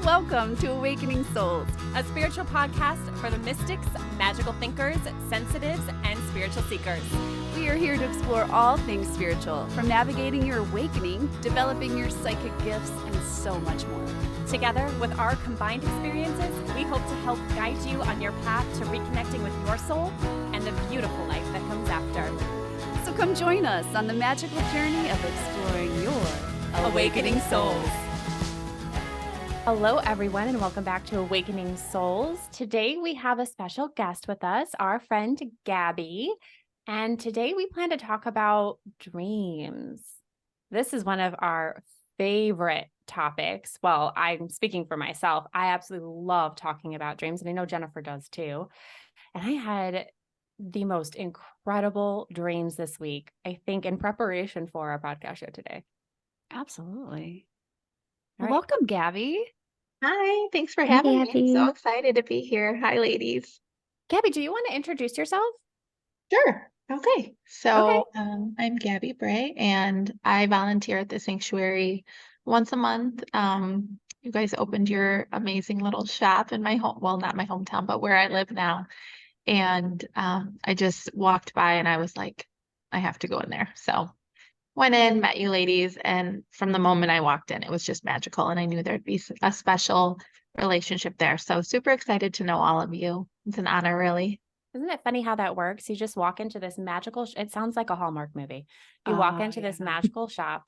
Welcome to Awakening Souls, a spiritual podcast for the mystics, magical thinkers, sensitives, and spiritual seekers. We are here to explore all things spiritual, from navigating your awakening, developing your psychic gifts, and so much more. Together, with our combined experiences, we hope to help guide you on your path to reconnecting with your soul and the beautiful life that comes after. So come join us on the magical journey of exploring your Awakening Souls. Hello, everyone, and welcome back to Awakening Souls. Today, we have a special guest with us, our friend Gaby. And today, we plan to talk about dreams. This is one of our favorite topics. Well, I'm speaking for myself. I absolutely love talking about dreams, and I know Jennifer does too. And I had the most incredible dreams this week, I think, in preparation for our podcast show today. Absolutely. All right. Welcome, Gaby. Hi, thanks for having me. Gaby. I'm so excited to be here. Hi, ladies. Gaby, do you want to introduce yourself? Sure. Okay. So I'm Gaby Bray, and I volunteer at the sanctuary once a month. You guys opened your amazing little shop in my home, well, not my hometown, but where I live now. And I just walked by and I was like, I have to go in there. So went in, met you ladies, and from the moment I walked in, it was just magical. And I knew there'd be a special relationship there. So super excited to know all of you. It's an honor, really. Isn't it funny how that works? You just walk into this magical, it sounds like a Hallmark movie. You walk into this magical shop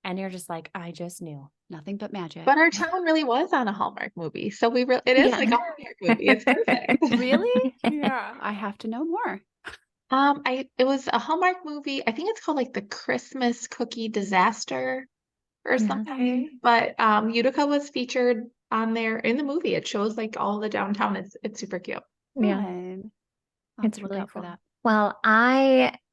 and you're just like, I just knew. Nothing but magic. But our town really was on a Hallmark movie. So it is like a Hallmark movie. It's perfect. Really? Yeah. I have to know more. It was a Hallmark movie. I think it's called like the Christmas Cookie Disaster or something. But Utica was featured on there in the movie. It shows like all the downtown. It's super cute. Yeah, Fun. I'll have it's to look really out for cool. that. Well,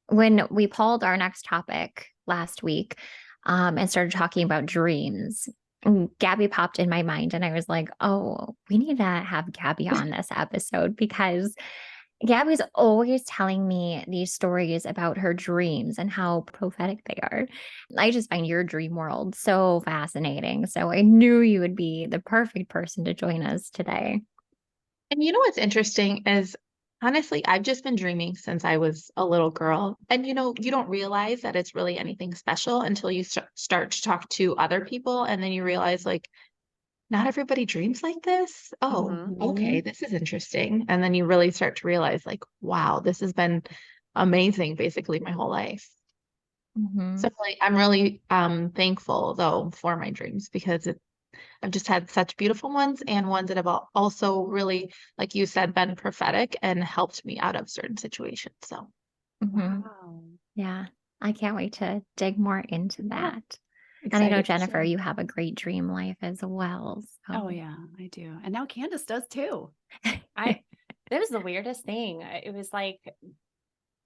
when we polled our next topic last week, and started talking about dreams, Gaby popped in my mind, and I was like, oh, we need to have Gaby on this episode because Gaby's always telling me these stories about her dreams and how prophetic they are. I just find your dream world so fascinating. So I knew you would be the perfect person to join us today. And you know what's interesting is, honestly, I've just been dreaming since I was a little girl. And you don't realize that it's really anything special until you start to talk to other people. And then you realize, like, not everybody dreams like this. Oh, okay, this is interesting. And then you really start to realize, like, wow, this has been amazing basically my whole life. So like, I'm really thankful, though, for my dreams because I've just had such beautiful ones and ones that have also really, like you said, been prophetic and helped me out of certain situations. So, Wow. Yeah, I can't wait to dig more into that. And I excited know, to Jennifer, share. you have a great dream life as well. So. Oh, yeah, I do. And now Candace does too. That was the weirdest thing. It was like,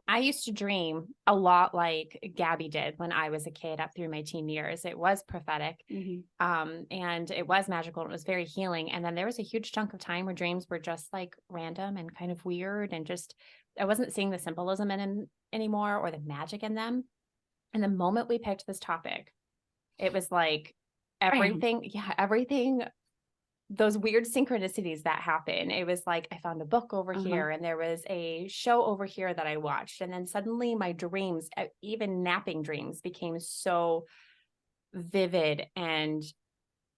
I used to dream a lot like Gaby did when I was a kid up through my teen years. It was prophetic, and it was magical. And it was very healing. And then there was a huge chunk of time where dreams were just like random and kind of weird, and just I wasn't seeing the symbolism in them anymore or the magic in them. And the moment we picked this topic, it was like everything, those weird synchronicities that happen. It was like I found a book over here and there was a show over here that I watched. And then suddenly my dreams, even napping dreams, became so vivid and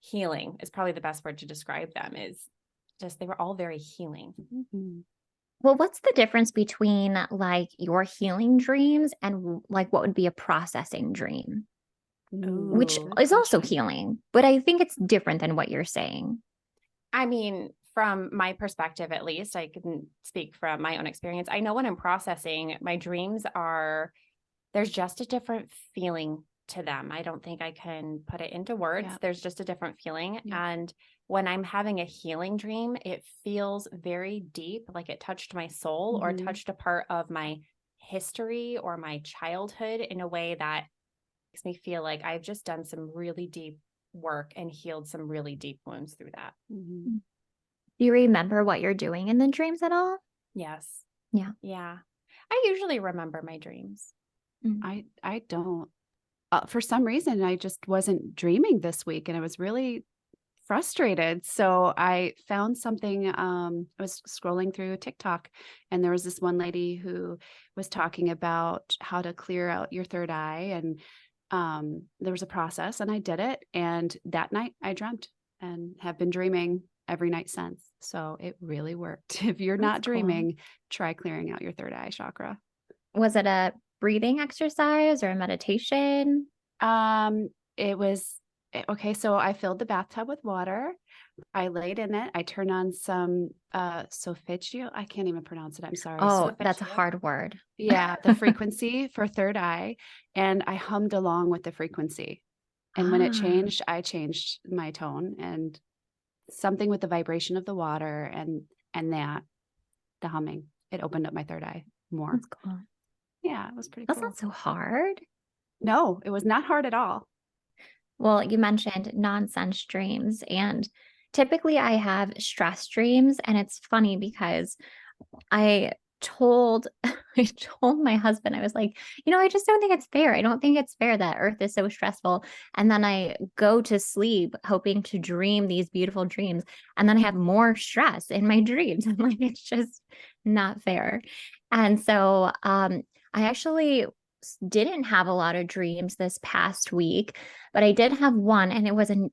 healing is probably the best word to describe them. Is just they were all very healing. Well, what's the difference between like your healing dreams and like what would be a processing dream? Which is also healing, but I think it's different than what you're saying. I mean, from my perspective, at least, I can speak from my own experience. I know when I'm processing, my dreams there's just a different feeling to them. I don't think I can put it into words. Yeah. There's just a different feeling. Yeah. And when I'm having a healing dream, it feels very deep, like it touched my soul or touched a part of my history or my childhood in a way that makes me feel like I've just done some really deep work and healed some really deep wounds through that. Do you remember what you're doing in the dreams at all? Yes. Yeah. Yeah. I usually remember my dreams. I don't. For some reason, I just wasn't dreaming this week, and it was really frustrated. So I found something, I was scrolling through TikTok, and there was this one lady who was talking about how to clear out your third eye. And there was a process, and I did it. And that night I dreamt and have been dreaming every night since. So it really worked. If you're not That's cool. dreaming, try clearing out your third eye chakra. Was it a breathing exercise or a meditation? It was okay. So I filled the bathtub with water. I laid in it. I turned on some solfeggio. I can't even pronounce it. I'm sorry. Oh, that's a Solfeggio. hard word. Yeah, the frequency for third eye. And I hummed along with the frequency. And when it Ah, changed, I changed my tone, and something with the vibration of the water and the humming. It opened up my third eye more. that's cool. Yeah, it was pretty That's cool. not so hard. No, it was not hard at all. Well, you mentioned nonsense dreams, and typically I have stress dreams, and it's funny because I told I told my husband, I was like, I just don't think it's fair. I don't think it's fair that Earth is so stressful. And then I go to sleep hoping to dream these beautiful dreams, and then I have more stress in my dreams. I'm like, it's just not fair. And so I actually didn't have a lot of dreams this past week, but I did have one, and it was a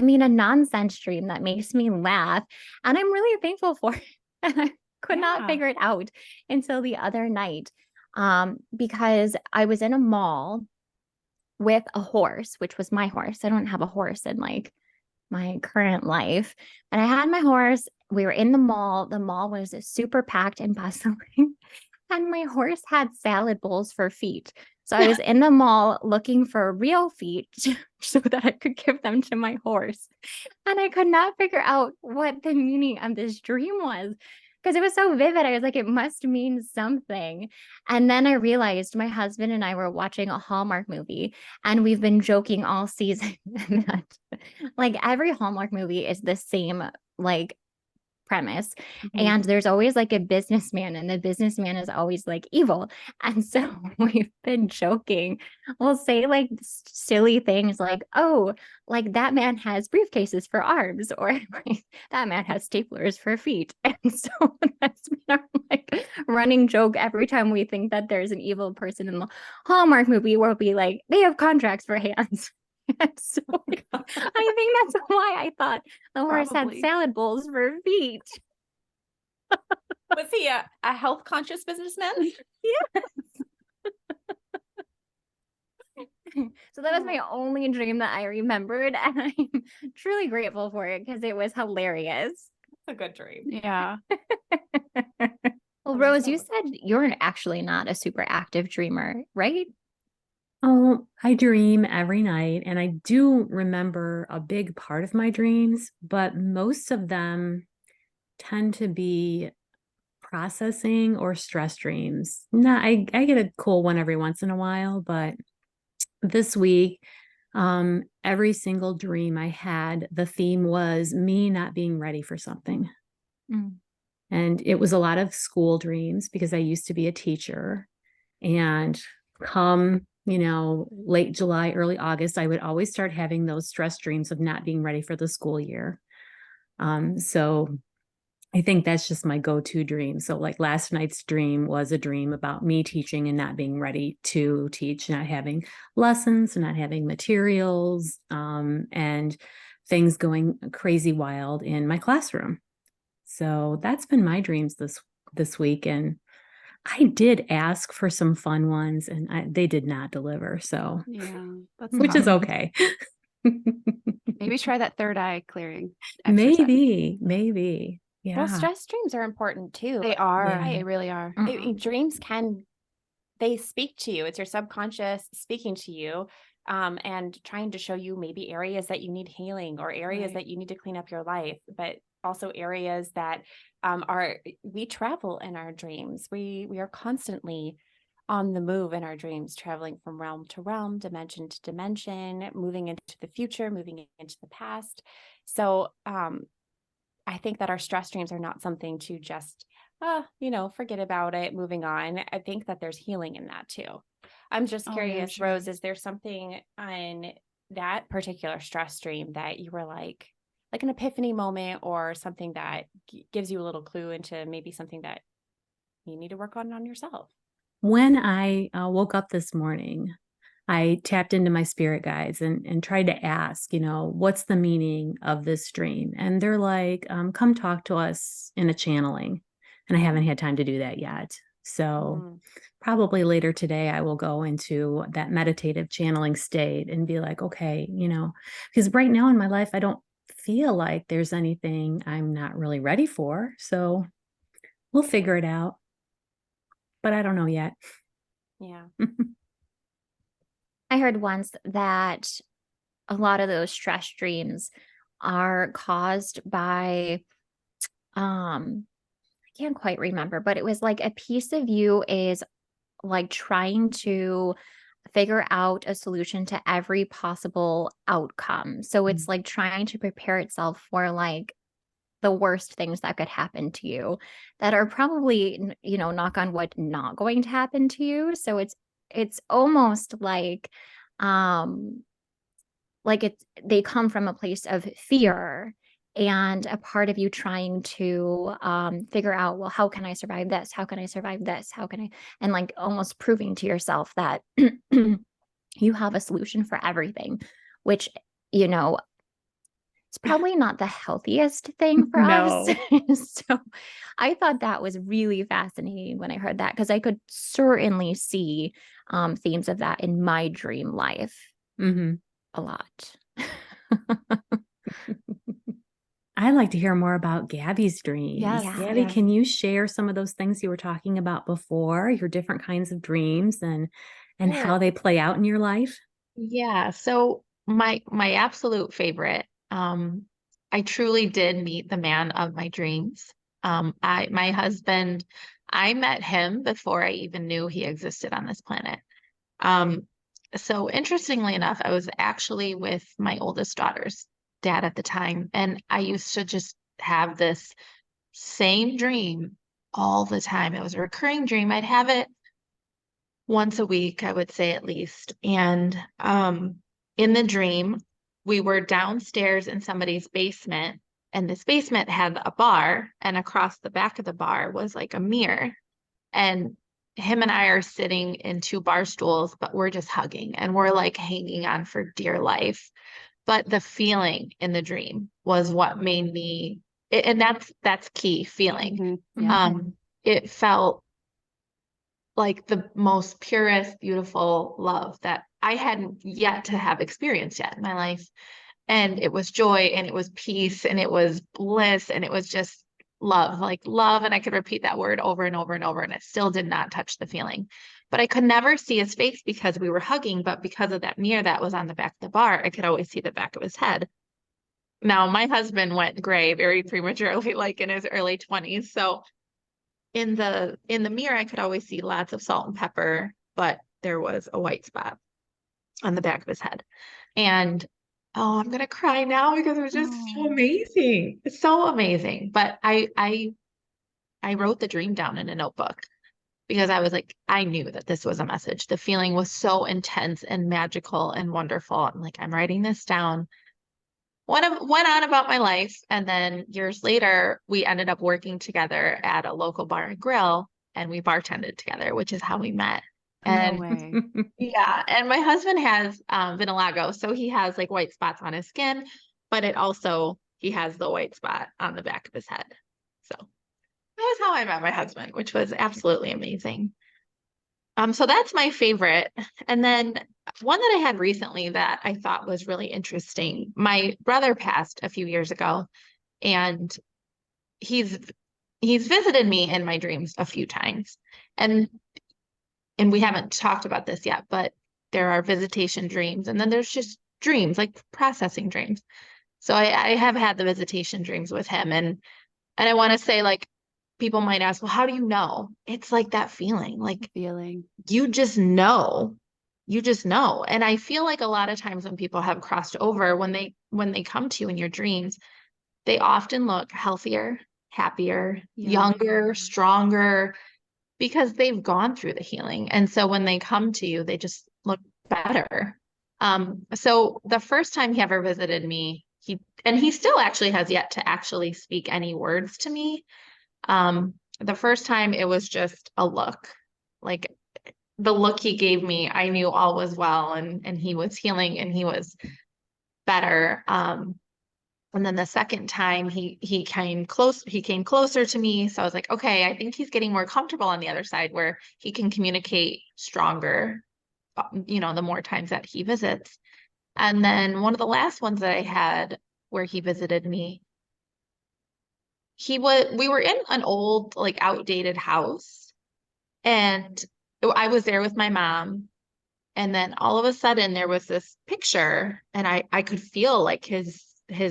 nonsense dream that makes me laugh, and I'm really thankful for it. And I could not Yeah. figure it out until the other night, because I was in a mall with a horse, which was my horse. I don't have a horse in like my current life, but I had my horse. We were in the mall. The mall was super packed and bustling. And my horse had salad bowls for feet. So I was in the mall looking for real feet so that I could give them to my horse. And I could not figure out what the meaning of this dream was because it was so vivid. I was like, it must mean something. And then I realized my husband and I were watching a Hallmark movie, and we've been joking all season that like every Hallmark movie is the same, like, premise. And there's always like a businessman, and the businessman is always like evil. And so we've been joking. We'll say like silly things like, oh, like that man has briefcases for arms, or like that man has staplers for feet. And so that's been our like running joke every time we think that there's an evil person in the Hallmark movie, where we'll be like, they have contracts for hands. So I think that's why I thought the horse Probably. had salad bowls for feet. Was he a health conscious businessman? So that was my only dream that I remembered, and I'm truly grateful for it because it was hilarious. A good dream. Yeah. Well, Rose, you said you're actually not a super active dreamer, right? Oh, I dream every night, and I do remember a big part of my dreams, but most of them tend to be processing or stress dreams. Nah, I get a cool one every once in a while, but this week, every single dream I had, the theme was me not being ready for something. And it was a lot of school dreams because I used to be a teacher, and come late July, early August, I would always start having those stress dreams of not being ready for the school year. So I think that's just my go-to dream. So like last night's dream was a dream about me teaching and not being ready to teach, not having lessons, not having materials, and things going crazy wild in my classroom. So that's been my dreams this week. And I did ask for some fun ones, and they did not deliver. So, Yeah. That's which is tough. okay. Maybe try that third eye clearing exercise. Maybe. Yeah. Well, stress dreams are important too. They are. Yeah. They really are. Dreams they speak to you. It's your subconscious speaking to you, and trying to show you maybe areas that you need healing, or areas that you need to clean up your life, but also areas that we travel in our dreams. We are constantly on the move in our dreams, traveling from realm to realm, dimension to dimension, moving into the future, moving into the past. So I think that our stress dreams are not something to just forget about it, moving on. I think that there's healing in that too. I'm just curious, sure. Rose, is there something on that particular stress dream that you were like like an epiphany moment or something that gives you a little clue into maybe something that you need to work on yourself. When I woke up this morning, I tapped into my spirit guides and tried to ask, what's the meaning of this dream? And they're like, come talk to us in a channeling. And I haven't had time to do that yet. So probably later today, I will go into that meditative channeling state and be like, okay, because right now in my life, I don't feel like there's anything I'm not really ready for. So we'll figure it out. But I don't know yet. Yeah. I heard once that a lot of those stress dreams are caused by, I can't quite remember, but it was like a piece of you is like trying to figure out a solution to every possible outcome. So it's like trying to prepare itself for like the worst things that could happen to you that are probably, knock on wood, not going to happen to you. So it's almost like they come from a place of fear and a part of you trying to figure out, well, how can I survive this? How can I survive this? And like almost proving to yourself that you have a solution for everything, which, it's probably not the healthiest thing for us. So I thought that was really fascinating when I heard that, because I could certainly see themes of that in my dream life a lot. I'd like to hear more about Gaby's dreams. Yes, Gaby, yes. can you share some of those things you were talking about before, your different kinds of dreams and how they play out in your life? Yeah. So my absolute favorite, I truly did meet the man of my dreams. My husband, I met him before I even knew he existed on this planet. So interestingly enough, I was actually with my oldest daughter's dad at the time, and I used to just have this same dream all the time. It was a recurring dream. I'd have it once a week, I would say at least. And in the dream, we were downstairs in somebody's basement, and this basement had a bar, and across the back of the bar was like a mirror. And him and I are sitting in two bar stools, but we're just hugging and we're like hanging on for dear life. But the feeling in the dream was what made me, and that's key, feeling. Yeah. It felt like the most purest, beautiful love that I hadn't yet to have experienced yet in my life. And it was joy and it was peace and it was bliss and it was just love, like love. And I could repeat that word over and over and over, and it still did not touch the feeling. But I could never see his face because we were hugging, but because of that mirror that was on the back of the bar, I could always see the back of his head. Now, my husband went gray very prematurely, like in his early 20s. So in the mirror, I could always see lots of salt and pepper, but there was a white spot on the back of his head. And oh, I'm gonna cry now because it was just so amazing. It's so amazing. But I wrote the dream down in a notebook because I was like, I knew that this was a message. The feeling was so intense and magical and wonderful. I'm like, I'm writing this down. Went on about my life, and then years later, we ended up working together at a local bar and grill, and we bartended together, which is how we met. No And way. yeah, and my husband has vitiligo, so he has like white spots on his skin, but he has the white spot on the back of his head. So that was how I met my husband, which was absolutely amazing. So that's my favorite. And then one that I had recently that I thought was really interesting. My brother passed a few years ago, and he's visited me in my dreams a few times. And we haven't talked about this yet, but there are visitation dreams, and then there's just dreams, like processing dreams. So I have had the visitation dreams with him, and I want to say, like, people might ask, well, how do you know? It's like that feeling, like Feeling. you just know. You just know. And I feel like a lot of times when people have crossed over, when they come to you in your dreams, they often look healthier, happier, younger, stronger, because they've gone through the healing. And so when they come to you, they just look better. So the first time he ever visited me, he still actually has yet to actually speak any words to me. The first time it was just a look, like the look he gave me, I knew all was well, and he was healing and he was better. And then the second time he came closer to me. So I was like, okay, I think he's getting more comfortable on the other side where he can communicate stronger, the more times that he visits. And then one of the last ones that I had where he visited me, we were in an old, like outdated house, and I was there with my mom. And then all of a sudden there was this picture, and I could feel like his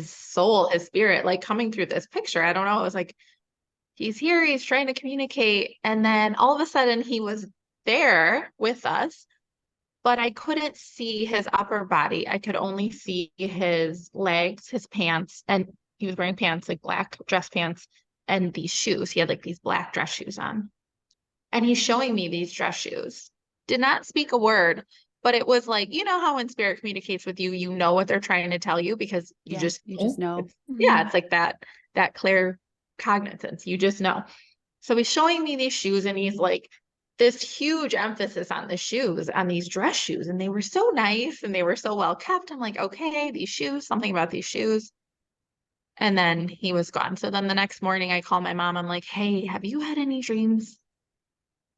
soul, his spirit, like coming through this picture. I don't know. It was like, he's here, he's trying to communicate. And then all of a sudden he was there with us, but I couldn't see his upper body. I could only see his legs, his pants, and he was wearing pants, like black dress pants, and these shoes. He had like these black dress shoes on. And he's showing me these dress shoes. Did not speak a word, but it was like, you know how when spirit communicates with you, you know what they're trying to tell you because you just know. It's like that clear cognizance. You just know. So he's showing me these shoes, and he's like, this huge emphasis on the shoes, on these dress shoes. And they were so nice and they were so well kept. I'm like, okay, these shoes, something about these shoes. And then he was gone. So then the next morning I call my mom. I'm like, hey, have you had any dreams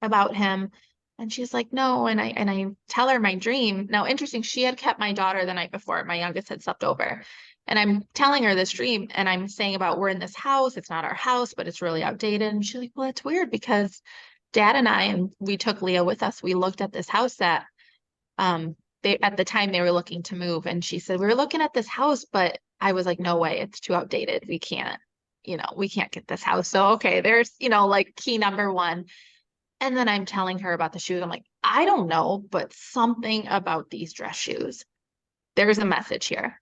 about him? And she's like, no. And I tell her my dream. Now, interesting, she had kept my daughter the night before. My youngest had slept over. And I'm telling her this dream, and I'm saying about, we're in this house. It's not our house, but it's really outdated. And she's like, well, it's weird because Dad and we took Leah with us. We looked at this house that at the time they were looking to move. And she said, we were looking at this house, but I was like, no way, it's too outdated. We can't get this house. So, okay, there's, like key number one. And then I'm telling her about the shoes. I'm like, I don't know, but something about these dress shoes. There's a message here.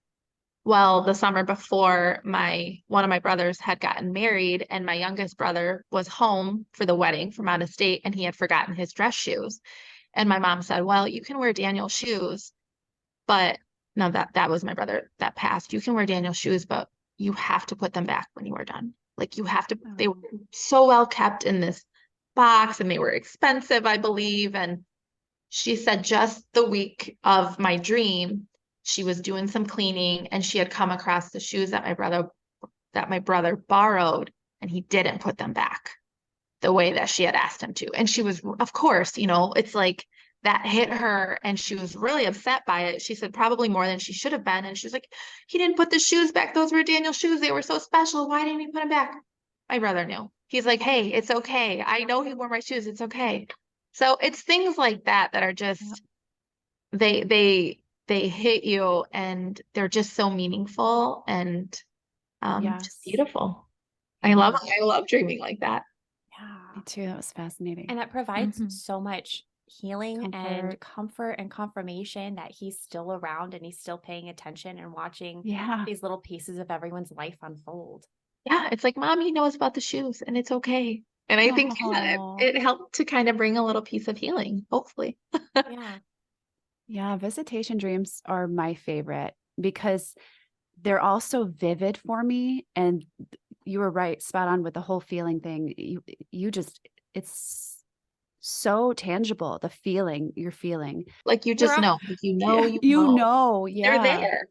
Well, the summer before, one of my brothers had gotten married, and my youngest brother was home for the wedding from out of state, and he had forgotten his dress shoes. And my mom said, well, you can wear Daniel's shoes, but no, that was my brother that passed. You can wear Daniel's shoes, but you have to put them back when you are done. Like, you have to, they were so well kept in this box, and they were expensive, I believe. And she said just the week of my dream, she was doing some cleaning, and she had come across the shoes that my brother borrowed, and he didn't put them back the way that she had asked him to. And she was, of course, it's like that hit her, and she was really upset by it. She said probably more than she should have been. And she was like, he didn't put the shoes back. Those were Daniel's shoes. They were so special. Why didn't he put them back? My brother knew. He's like, hey, it's okay. I know he wore my shoes. It's okay. So it's things like that are just, they hit you, and they're just so meaningful and just beautiful. I love dreaming like that. Yeah, me too. That was fascinating. And that provides so much healing and comfort and confirmation that he's still around and he's still paying attention and watching these little pieces of everyone's life unfold. Yeah, it's like, Mom, he knows about the shoes, and it's okay. And I think it helped to kind of bring a little piece of healing, hopefully. Yeah, visitation dreams are my favorite because they're all so vivid for me. And you were right, spot on with the whole feeling thing. It's so tangible, the feeling you're feeling. Like you just know. Like you know. They're there.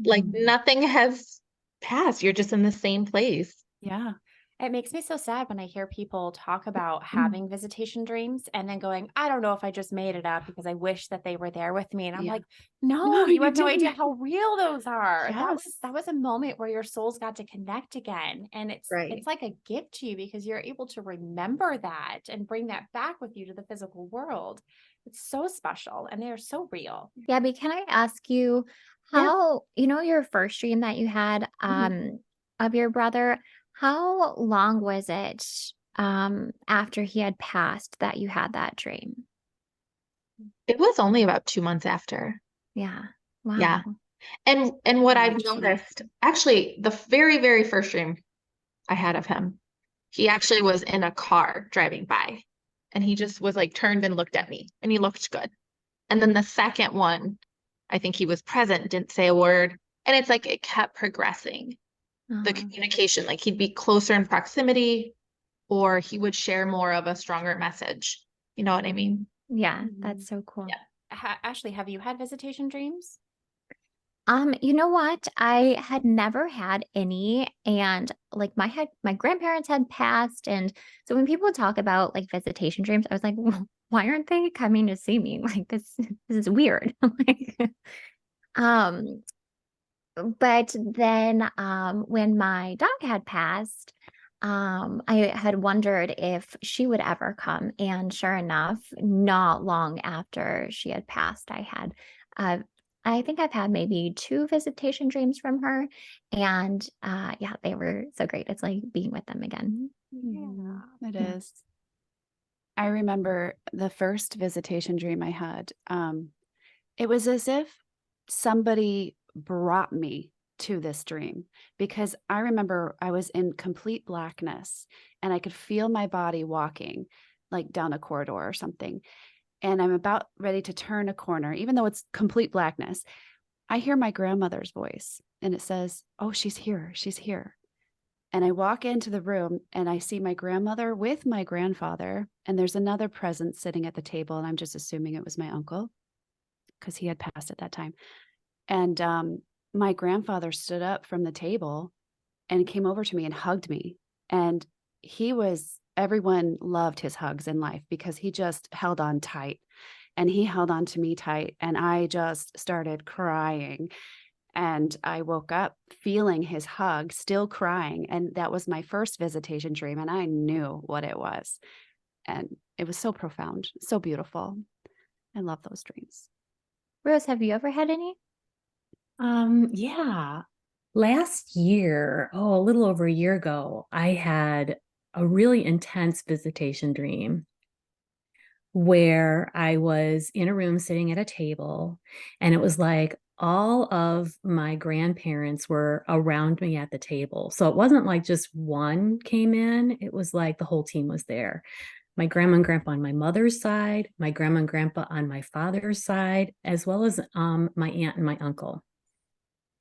Like nothing has passed. You're just in the same place. Yeah. It makes me so sad when I hear people talk about having visitation dreams and then going, I don't know if I just made it up because I wish that they were there with me. And I'm like, no, you have no idea how real those are. Yes. That was a moment where your souls got to connect again. And it's like a gift to you because you're able to remember that and bring that back with you to the physical world. It's so special and they're so real. Gaby, can I ask you how, your first dream that you had of your brother, how long was it after he had passed that you had that dream? It was only about 2 months after. Yeah. Wow. Yeah. And what I've noticed, actually, the very, very first dream I had of him, he actually was in a car driving by, and he just was like turned and looked at me, and he looked good. And then the second one, I think he was present, didn't say a word, And it's like it kept progressing, the Uh-huh. communication, like he'd be closer in proximity or he would share more of a stronger message. You know what I mean? Yeah, Mhm. that's so cool. Yeah. Ashley, have you had visitation dreams? You know what? I had never had any, and like my grandparents had passed, and so when people talk about like visitation dreams, I was like, "Well, why aren't they coming to see me? Like this is weird." Like, um, but then when my dog had passed, I had wondered if she would ever come, and sure enough, not long after she had passed, uh I think I've had maybe 2 visitation dreams from her, and yeah, they were so great. It's like being with them again. Mhm. It Yeah. is. I remember the first visitation dream I had. It was as if somebody brought me to this dream because I remember I was in complete blackness and I could feel my body walking like down a corridor or something. And I'm about ready to turn a corner, even though it's complete blackness. I hear my grandmother's voice and it says, "Oh, she's here. She's here." And I walk into the room and I see my grandmother with my grandfather. And there's another present sitting at the table. And I'm just assuming it was my uncle because he had passed at that time. And my grandfather stood up from the table and came over to me and hugged me. And everyone loved his hugs in life because he just held on tight and he held on to me tight. And I just started crying. And I woke up feeling his hug, still crying. And that was my first visitation dream. And I knew what it was. And it was so profound, so beautiful. I love those dreams. Rose, have you ever had any? Yeah. Last year, a little over a year ago, I had a really intense visitation dream where I was in a room sitting at a table, and it was like all of my grandparents were around me at the table. So it wasn't like just one came in, it was like the whole team was there. My grandma and grandpa on my mother's side, my grandma and grandpa on my father's side, as well as my aunt and my uncle.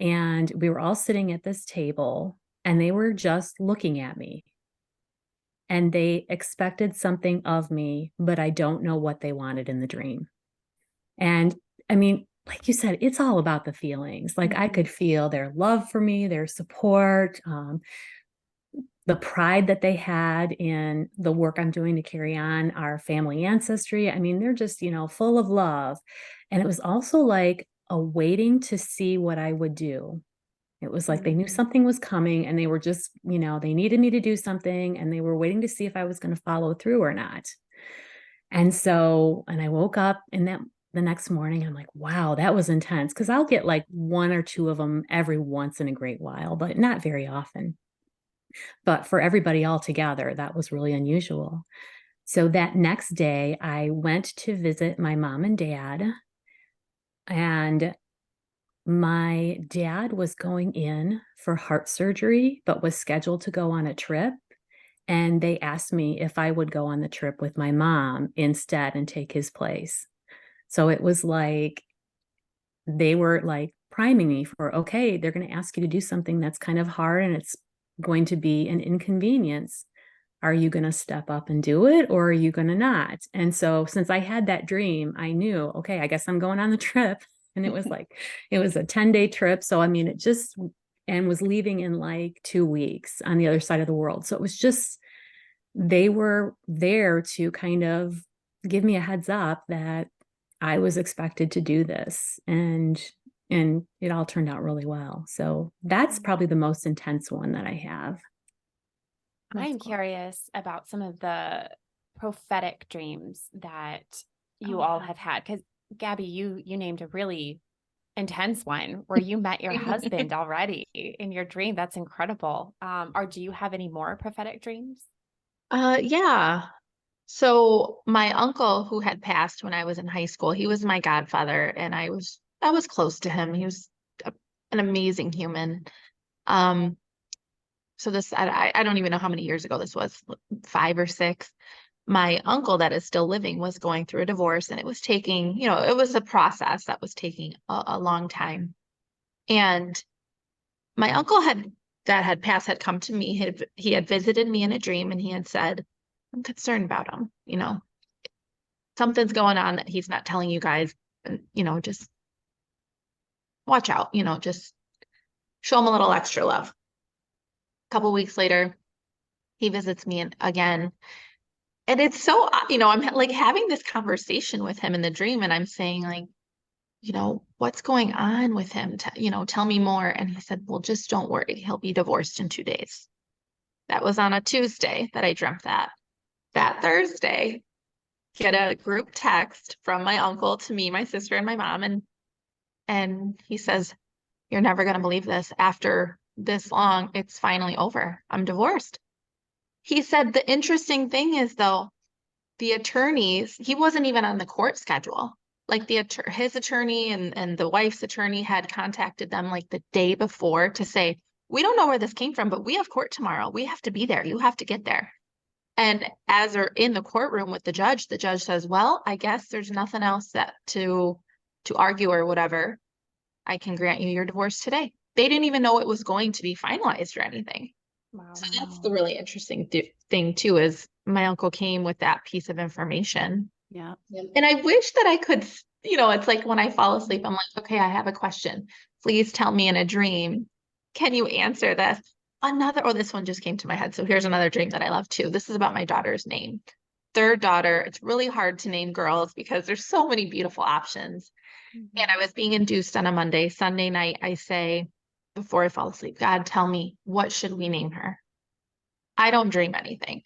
And we were all sitting at this table and they were just looking at me and they expected something of me, but I don't know what they wanted in the dream. And I mean, like you said, it's all about the feelings. Like I could feel their love for me, their support, the pride that they had in the work I'm doing to carry on our family ancestry. I mean, they're just, full of love. And it was also like a waiting to see what I would do. It was like they knew something was coming and they were just, they needed me to do something and they were waiting to see if I was going to follow through or not. And I woke up the next morning, I'm like, wow, that was intense. Cause I'll get like 1 or 2 of them every once in a great while, but not very often. But for everybody all together, that was really unusual. So that next day I went to visit my mom and dad, and my dad was going in for heart surgery, but was scheduled to go on a trip. And they asked me if I would go on the trip with my mom instead and take his place. So it was like they were like priming me for, okay, they're going to ask you to do something that's kind of hard and it's going to be an inconvenience. Are you going to step up and do it or are you going to not? And so since I had that dream, I knew, okay, I guess I'm going on the trip. And it was like, it was a 10-day trip. So, I mean, and was leaving in like 2 weeks on the other side of the world. So it was just, they were there to kind of give me a heads up that I was expected to do this. And it all turned out really well. So that's probably the most intense one that I have. I'm curious about some of the prophetic dreams that you Oh, all yeah. have had. Because Gaby, you named a really intense one where you met your husband already in your dream. That's incredible. Or do you have any more prophetic dreams? Yeah. So my uncle who had passed when I was in high school, he was my godfather and I was close to him. He was an amazing human. Um, so I don't even know how many years ago this was, 5 or 6. My uncle that is still living was going through a divorce and it was taking, it was a process that was taking a long time. And my uncle that had passed had come to me. He had visited me in a dream, and he had said, I'm concerned about him. Something's going on that he's not telling you guys, and, just watch out, just show him a little extra love. A couple weeks later, he visits me again. And it's so, I'm like having this conversation with him in the dream, and I'm saying like, what's going on with him? Tell me more. And he said, well, just don't worry. He'll be divorced in 2 days. That was on a Tuesday that I dreamt that. That Thursday, get a group text from my uncle to me, my sister, and my mom. And he says, you're never going to believe this. After this long, it's finally over. I'm divorced. He said, the interesting thing is, though, the attorneys, he wasn't even on the court schedule. Like his attorney and the wife's attorney had contacted them like the day before to say, we don't know where this came from, but we have court tomorrow. We have to be there. You have to get there. And as they're in the courtroom with the judge says, well, I guess there's nothing else to argue or whatever. I can grant you your divorce today. They didn't even know it was going to be finalized or anything. Wow. So that's the really interesting thing too, is my uncle came with that piece of information. Yeah. And I wish that I could, it's like when I fall asleep, I'm like, okay, I have a question. Please tell me in a dream. Can you answer this? This one just came to my head. So here's another dream that I love too. This is about my daughter's name. Third daughter. It's really hard to name girls because there's so many beautiful options. Mm-hmm. And I was being induced on a Monday. Sunday night, I say, before I fall asleep, God, tell me, what should we name her? I don't dream anything.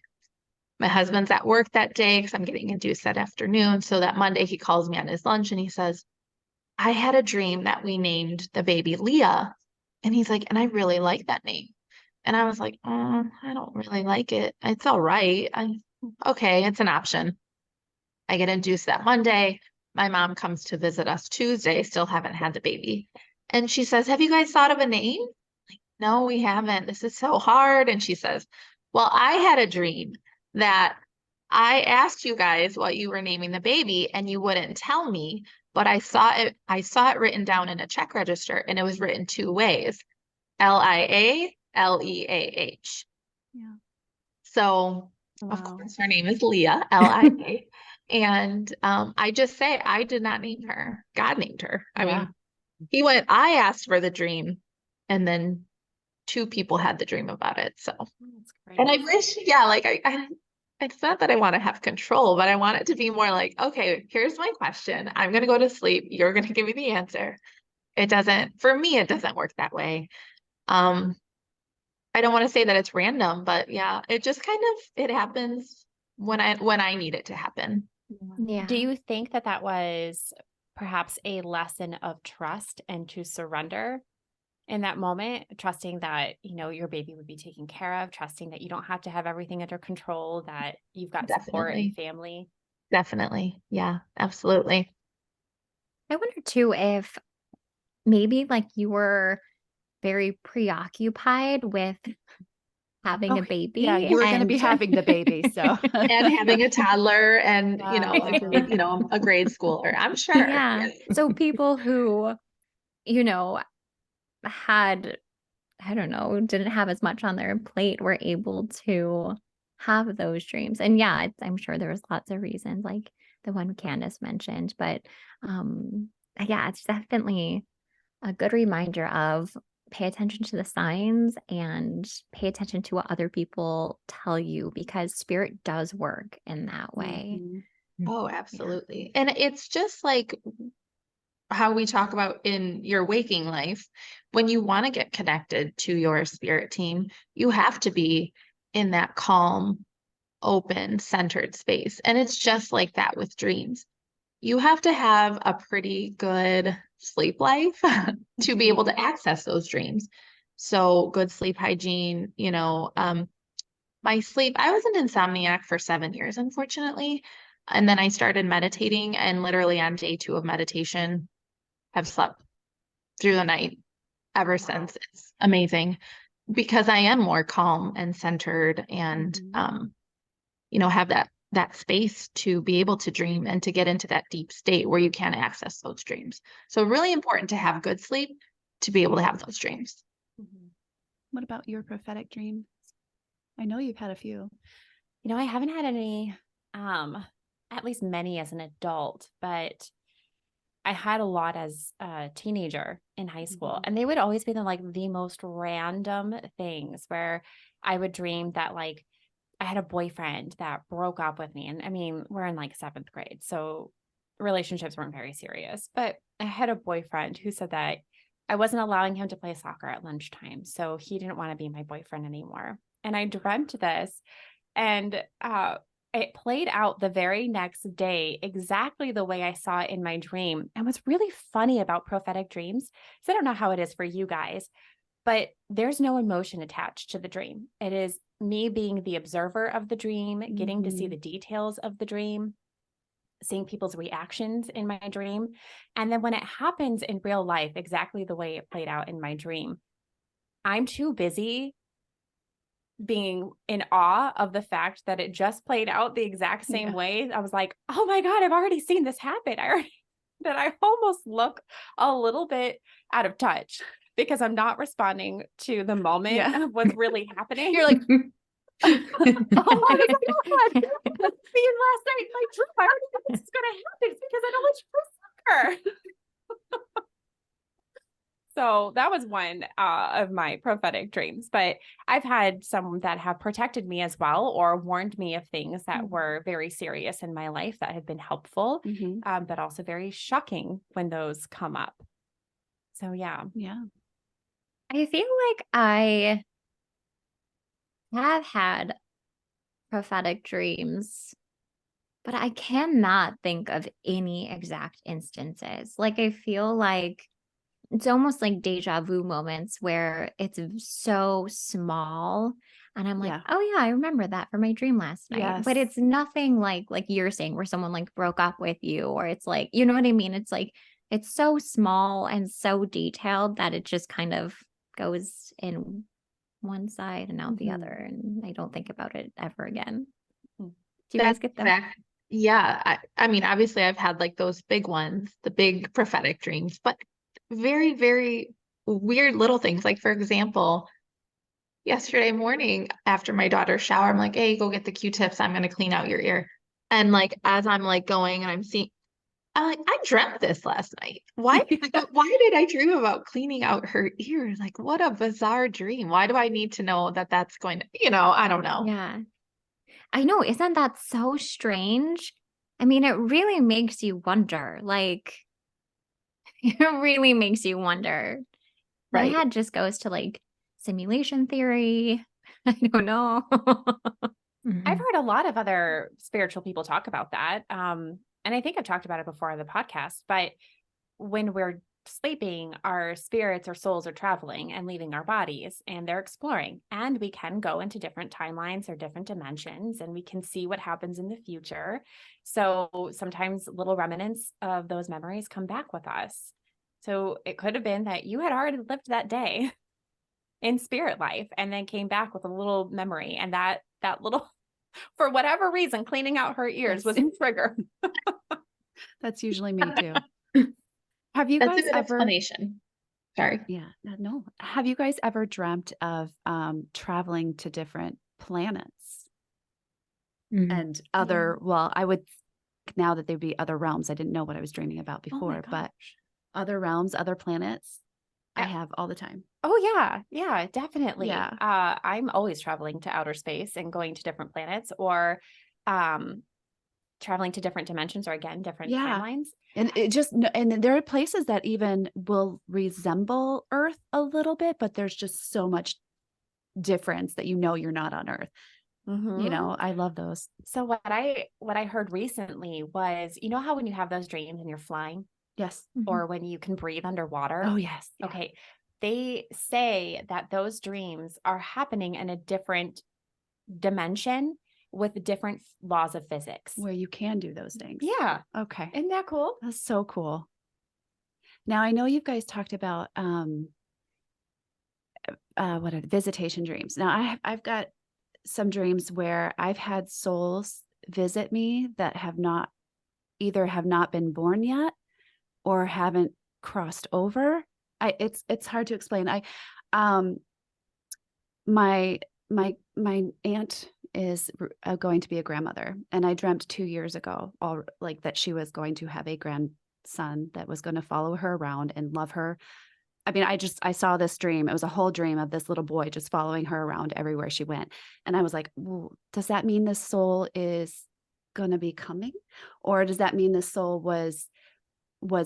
My husband's at work that day because I'm getting induced that afternoon. So that Monday he calls me on his lunch and he says, I had a dream that we named the baby Leah. And he's like, and I really like that name. And I was like, I don't really like it. It's all right. Okay, it's an option. I get induced that Monday. My mom comes to visit us Tuesday, still haven't had the baby. And she says, have you guys thought of a name? Like, no, we haven't. This is so hard. And she says, well, I had a dream that I asked you guys what you were naming the baby and you wouldn't tell me, but I saw it written down in a check register, and it was written 2 ways, Lia, Leah. Yeah. So Wow. of course her name is Leah, Lia. And I just say, I did not name her. God named her. I mean, I asked for the dream, and then 2 people had the dream about it. So, That's great. and I wish, like it's not that I want to have control, but I want it to be more like, okay, here's my question. I'm going to go to sleep. You're going to give me the answer. For me, it doesn't work that way. I don't want to say that it's random, but yeah, it just it happens when I need it to happen. Yeah. Do you think that was perhaps a lesson of trust and to surrender in that moment, trusting that, your baby would be taken care of, trusting that you don't have to have everything under control, that you've got support and family? Definitely. Yeah, absolutely. I wonder too if maybe like you were very preoccupied with having a baby. Yeah, you were going to be having the baby, so and having a toddler and a grade schooler, I'm sure. Yeah. So people who, had, I don't know, didn't have as much on their plate were able to have those dreams. And yeah, I'm sure there was lots of reasons, like the one Candace mentioned, but yeah, it's definitely a good reminder of pay attention to the signs and pay attention to what other people tell you, because spirit does work in that way. Mm-hmm. Oh, absolutely. Yeah. And it's just like how we talk about in your waking life, when you want to get connected to your spirit team, you have to be in that calm, open, centered space. And it's just like that with dreams. You have to have a pretty good sleep life to be able to access those dreams. So good sleep hygiene, my sleep, I was an insomniac for 7 years, unfortunately. And then I started meditating, and literally on day 2 of meditation, have slept through the night ever since. It's amazing because I am more calm and centered and, have that space to be able to dream and to get into that deep state where you can access those dreams. So really important to have good sleep to be able to have those dreams. Mm-hmm. What about your prophetic dreams? I know you've had a few. I haven't had any, at least many as an adult, but I had a lot as a teenager in high school, and they would always be the most random things where I would dream that I had a boyfriend that broke up with me. And I mean, we're in 7th grade, so relationships weren't very serious, but I had a boyfriend who said that I wasn't allowing him to play soccer at lunchtime. So he didn't want to be my boyfriend anymore. And I dreamt this, and it played out the very next day exactly the way I saw it in my dream. And what's really funny about prophetic dreams is I don't know how it is for you guys, but there's no emotion attached to the dream. It is me being the observer of the dream, getting to see the details of the dream, seeing people's reactions in my dream. And then when it happens in real life, exactly the way it played out in my dream, I'm too busy being in awe of the fact that it just played out the exact same way. I was like, oh my God, I've already seen this happen. That I almost look a little bit out of touch because I'm not responding to the moment of what's really happening. You're like, oh my God, that's being last night in my dream. I already know this is going to happen. It's because I don't let you play soccer. So that was one of my prophetic dreams, but I've had some that have protected me as well, or warned me of things that were very serious in my life that have been helpful, but also very shocking when those come up. So yeah. I feel like I have had prophetic dreams, but I cannot think of any exact instances. I feel like it's almost like deja vu moments where it's so small and I'm like, oh yeah, I remember that from my dream last night. But it's nothing like you're saying where someone broke up with you, or it's you know what I mean? It's it's so small and so detailed that it just kind of goes in one side and out the other, and I don't think about it ever again. Do you guys get that? Yeah. I mean, obviously I've had those big ones, the big prophetic dreams, but very, very weird little things. For example, yesterday morning after my daughter's shower, I'm like, hey, go get the Q-tips. I'm going to clean out your ear. And as I'm going and I'm like, I dreamt this last night. Why did I dream about cleaning out her ear? What a bizarre dream. Why do I need to know that that's going to, I don't know. Yeah. I know. Isn't that so strange? I mean, it really makes you wonder. It really makes you wonder. My head just goes to simulation theory. I don't know. I've heard a lot of other spiritual people talk about that. And I think I've talked about it before on the podcast, but when we're sleeping, our spirits or souls are traveling and leaving our bodies, and they're exploring, and we can go into different timelines or different dimensions, and we can see what happens in the future. So sometimes little remnants of those memories come back with us. So it could have been that you had already lived that day in spirit life and then came back with a little memory, and that little, for whatever reason, cleaning out her ears was a trigger. That's usually me too. Have you That's guys a good ever explanation. Sorry. Yeah, no. Have you guys ever dreamt of traveling to different planets and other, well, I would now that there'd be other realms. I didn't know what I was dreaming about before, but other realms, other planets, I have all the time. Oh yeah, definitely. Yeah. I'm always traveling to outer space and going to different planets, or traveling to different dimensions, or again, different timelines. And and there are places that even will resemble Earth a little bit, but there's just so much difference that you're not on Earth. I love those. So what I heard recently was, how when you have those dreams and you're flying? Yes. Or when you can breathe underwater? Oh, yes. Yeah. Okay. They say that those dreams are happening in a different dimension with different laws of physics. Where you can do those things. Yeah. Okay. Isn't that cool? That's so cool. Now, I know you guys talked about what are visitation dreams. Now, I've got some dreams where I've had souls visit me that have not been born yet or haven't crossed over. It's hard to explain. my aunt is going to be a grandmother, and I dreamt 2 years ago, all like that she was going to have a grandson that was going to follow her around and love her. I mean, I saw this dream. It was a whole dream of this little boy just following her around everywhere she went. And I was like, "Ooh, does that mean this soul is going to be coming? Or does that mean this soul was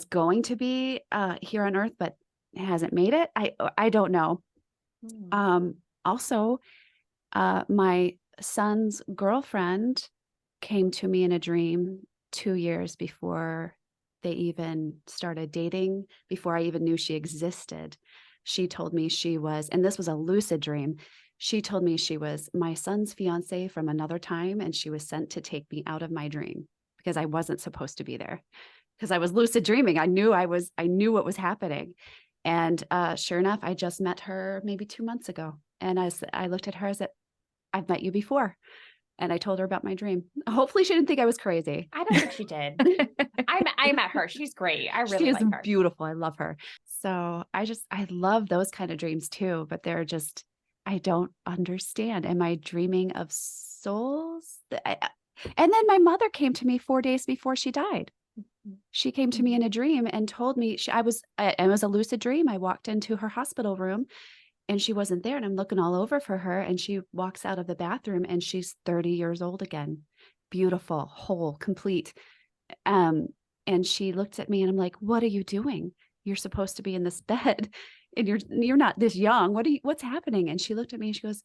going to be here on earth, but hasn't made it?" I don't know. Also, my son's girlfriend came to me in a dream 2 years before they even started dating, before I even knew she existed. She told me she was, and this was a lucid dream. She told me she was my son's fiance from another time, and she was sent to take me out of my dream because I wasn't supposed to be there. Because I was lucid dreaming. I knew what was happening. And sure enough, I just met her maybe 2 months ago. And I looked at her, I said, "I've met you before." And I told her about my dream. Hopefully she didn't think I was crazy. I don't think she did. I met her. She's great. I really She is like her. beautiful. I love her. So I love those kind of dreams too, but they're just, I don't understand. Am I dreaming of souls? And then my mother came to me 4 days before she died. She came to me in a dream and told me it was a lucid dream. I walked into her hospital room and she wasn't there, and I'm looking all over for her, and she walks out of the bathroom and she's 30 years old again. Beautiful, whole, complete. And she looked at me and I'm like, "What are you doing? You're supposed to be in this bed and you're not this young. What's happening?" And she looked at me and she goes,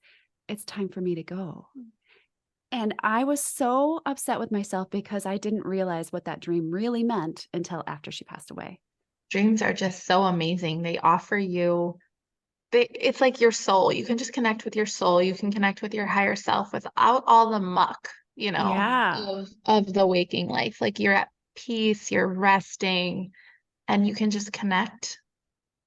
"It's time for me to go." And I was so upset with myself because I didn't realize what that dream really meant until after she passed away. Dreams are just so amazing. They offer you, it's like your soul. You can just connect with your soul. You can connect with your higher self without all the muck, Yeah. of the waking life. Like you're at peace, you're resting, and you can just connect.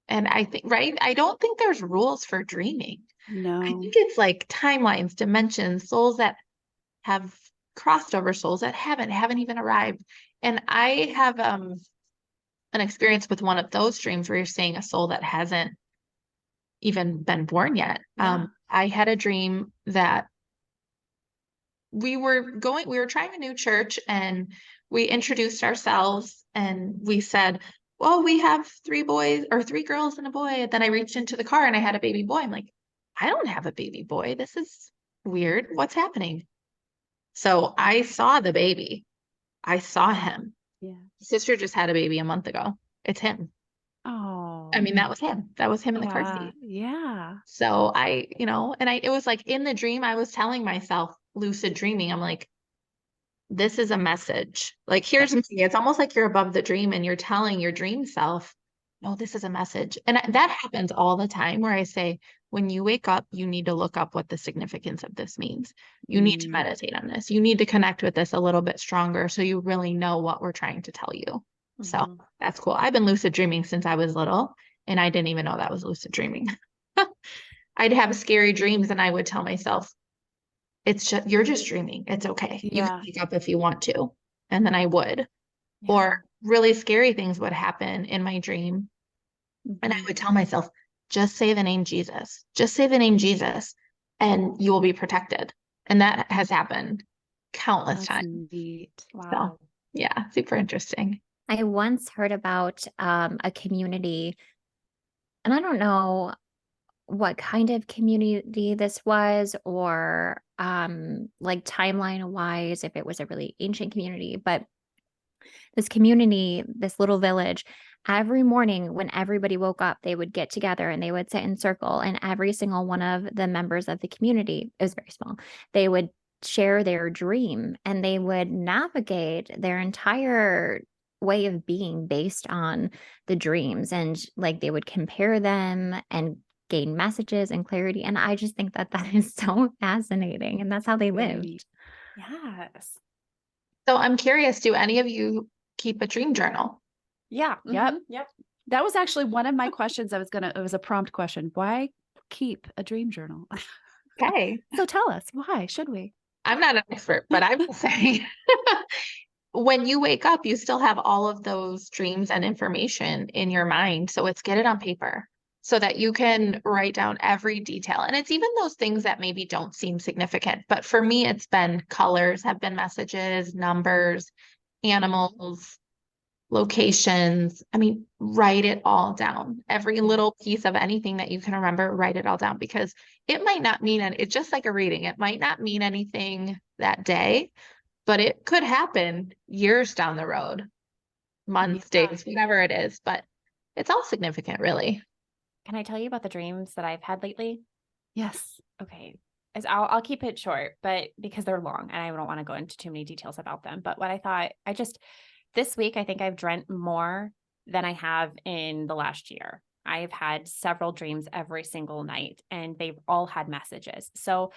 And I think, right? I don't think there's rules for dreaming. I No. think it's like timelines, dimensions, souls that have crossed over, souls that haven't even arrived. And I have an experience with one of those dreams where you're saying a soul that hasn't even been born yet. Yeah. I had a dream that we were trying a new church, and we introduced ourselves and we said, "Well, we have 3 boys or 3 girls and a boy." And then I reached into the car and I had a baby boy. I'm like, "I don't have a baby boy. This is weird. What's happening?" So I saw the baby. I saw him. Yeah. Sister just had a baby a month ago. It's him. Oh. I mean, that was him. That was him in the car yeah. seat. Yeah. So it was like in the dream, I was telling myself, lucid dreaming, I'm like, this is a message. Like, here's me. It's almost like you're above the dream and you're telling your dream self, "No, this is a message." And that happens all the time where I say, when you wake up, you need to look up what the significance of this means. You need to meditate on this. You need to connect with this a little bit stronger so you really know what we're trying to tell you. So that's cool. I've been lucid dreaming since I was little, and I didn't even know that was lucid dreaming. I'd have scary dreams and I would tell myself, you're just dreaming. It's okay. You can Yeah. wake up if you want to. And then I would. Or really scary things would happen in my dream. And I would tell myself, just say the name Jesus. Just say the name Jesus and you will be protected. And that has happened countless times. Neat. Wow. So, yeah, super interesting. I once heard about a community, and I don't know what kind of community this was, or like timeline wise, if it was a really ancient community, but this community, this little village, every morning when everybody woke up, they would get together and they would sit in circle, and every single one of the members of the community, it was very small, they would share their dream and they would navigate their entire way of being based on the dreams, and like they would compare them and gain messages and clarity. And I just think that that is so fascinating, and that's how they lived. Yes. So I'm curious, do any of you keep a dream journal? Yeah. Yep. Yep. That was actually one of my questions. It was a prompt question. Why keep a dream journal? Okay. So tell us, why should we? I'm not an expert, but I'm saying when you wake up, you still have all of those dreams and information in your mind. So get it on paper. so that you can write down every detail. And it's even those things that maybe don't seem significant. But for me, it's been colors have been messages, numbers, animals, locations. I mean, write it all down. Every little piece of anything that you can remember, write it all down, because it might not mean it's just like a reading. It might not mean anything that day, but it could happen years down the road, months, days, whatever it is. But it's all significant, really. Can I tell you about the dreams that I've had lately? Yes. Okay. I'll keep it short, but because they're long and I don't want to go into too many details about them. But what I thought, this week, I think I've dreamt more than I have in the last year. I've had several dreams every single night, and they've all had messages. So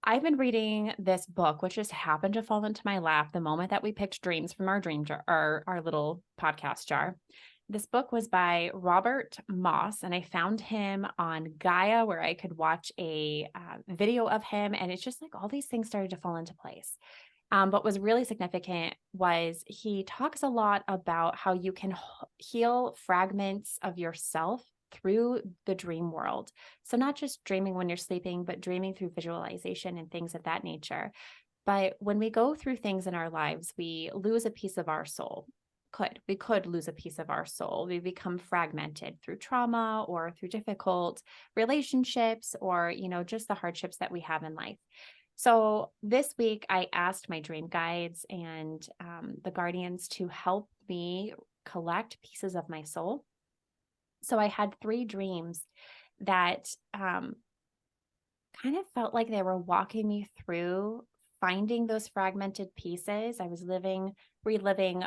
I've been reading this book, which just happened to fall into my lap the moment that we picked dreams from our dream jar, our little podcast jar. This book was by Robert Moss, and I found him on Gaia, where I could watch a video of him. And it's just like all these things started to fall into place. But what was really significant was he talks a lot about how you can heal fragments of yourself through the dream world. So not just dreaming when you're sleeping, but dreaming through visualization and things of that nature. But when we go through things in our lives, we lose a piece of our soul. We could lose a piece of our soul. We become fragmented through trauma or through difficult relationships, or, just the hardships that we have in life. So this week I asked my dream guides and the guardians to help me collect pieces of my soul. So I had 3 dreams that kind of felt like they were walking me through finding those fragmented pieces. I was reliving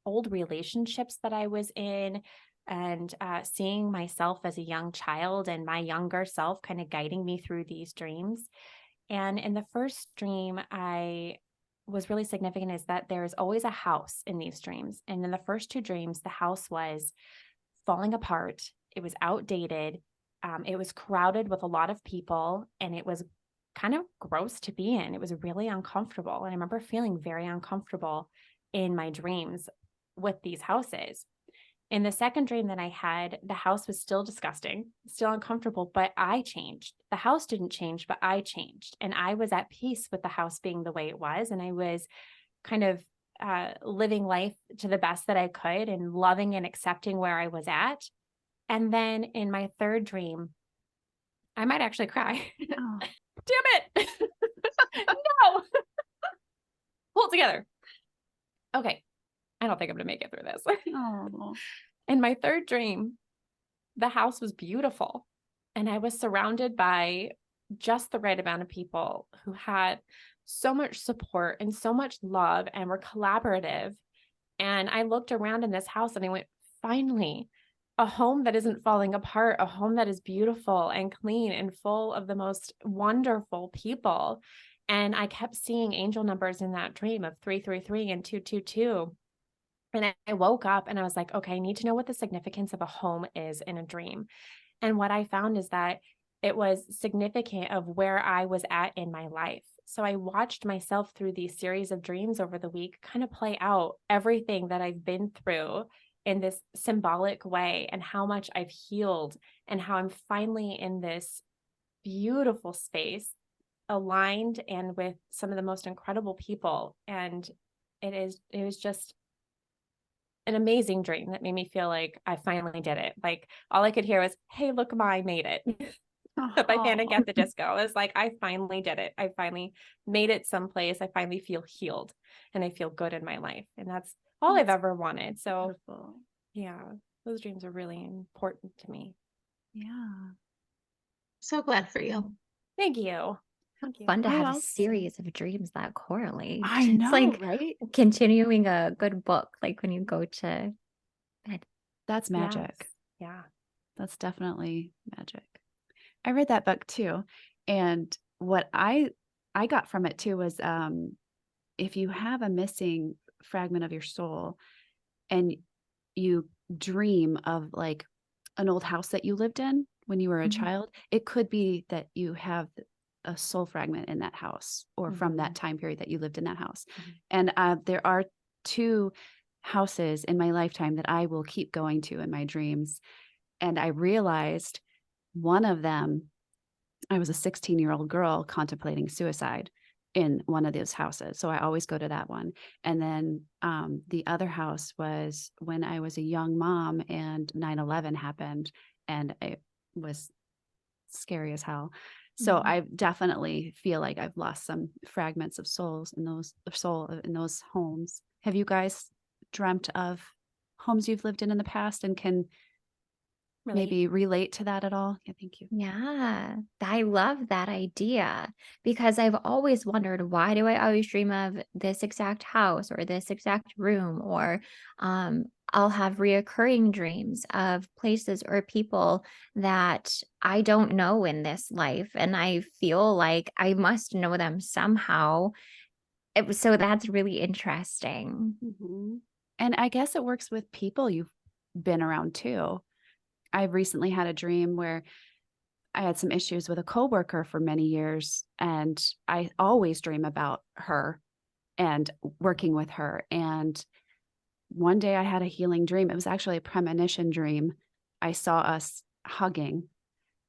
old relationships that I was in, and seeing myself as a young child and my younger self kind of guiding me through these dreams. And in the first dream, I was really significant is that there's always a house in these dreams. And in the first 2 dreams, the house was falling apart. It was outdated. It was crowded with a lot of people, and it was kind of gross to be in. It was really uncomfortable. And I remember feeling very uncomfortable in my dreams with these houses. In the second dream that I had, the house was still disgusting, still uncomfortable, but I changed. The house didn't change, but I changed. And I was at peace with the house being the way it was. And I was kind of living life to the best that I could and loving and accepting where I was at. And then in my third dream, I might actually cry. Oh. Damn it. No. Pull it together. Okay. I don't think I'm going to make it through this. Oh. In my third dream, the house was beautiful, and I was surrounded by just the right amount of people who had so much support and so much love and were collaborative. And I looked around in this house and I went, finally, a home that isn't falling apart, a home that is beautiful and clean and full of the most wonderful people. And I kept seeing angel numbers in that dream of 333 and 222. And I woke up and I was like, okay, I need to know what the significance of a home is in a dream. And what I found is that it was significant of where I was at in my life. So I watched myself through these series of dreams over the week, kind of play out everything that I've been through in this symbolic way, and how much I've healed, and how I'm finally in this beautiful space, aligned and with some of the most incredible people. And it was just an amazing dream that made me feel like I finally did it. Like all I could hear was, hey, look, I made it. By Panic at the Disco. I was like, I finally did it. I finally made it someplace. I finally feel healed and I feel good in my life. And that's all I've ever wanted. So Beautiful. yeah, those dreams are really important to me. Yeah. So glad for you. Thank you. Thank you. Fun to I have a also- series of dreams that correlate. I It's know, like right? continuing a good book, like when you go to bed. That's magic. Yes. Yeah. That's definitely magic. I read that book too. And what I got from it too was if you have a missing fragment of your soul and you dream of like an old house that you lived in when you were a child, it could be that you have a soul fragment in that house or from that time period that you lived in that house. And there are 2 houses in my lifetime that I will keep going to in my dreams. And I realized one of them, I was a 16-year-old girl contemplating suicide in one of those houses. So I always go to that one. And then the other house was when I was a young mom and 9/11 happened, and it was scary as hell. So Mhm. I definitely feel like I've lost some fragments of soul in those homes. Have you guys dreamt of homes you've lived in the past and can Really? maybe relate to that at all? Yeah, thank you. Yeah, I love that idea because I've always wondered, why do I always dream of this exact house or this exact room? Or I'll have reoccurring dreams of places or people that I don't know in this life. And I feel like I must know them somehow. So that's really interesting. Mhm. And I guess it works with people you've been around too. I've recently had a dream where I had some issues with a coworker for many years, and I always dream about her and working with her. And one day I had a healing dream. It was actually a premonition dream. I saw us hugging.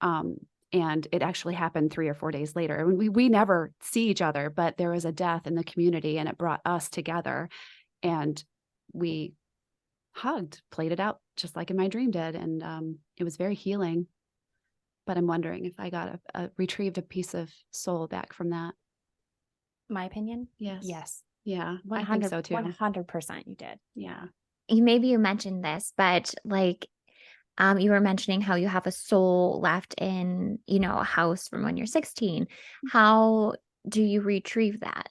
Um, and it actually happened 3 or 4 days later. And we never see each other, but there was a death in the community and it brought us together. And we hugged, played it out just like in my dream did. And it was very healing. But I'm wondering if I got retrieved a piece of soul back from that. My opinion? Yes. Yes. Yeah, I think so too. 100% you did. Yeah. Maybe you mentioned this, but like you were mentioning how you have a soul left in, a house from when you're 16. How do you retrieve that?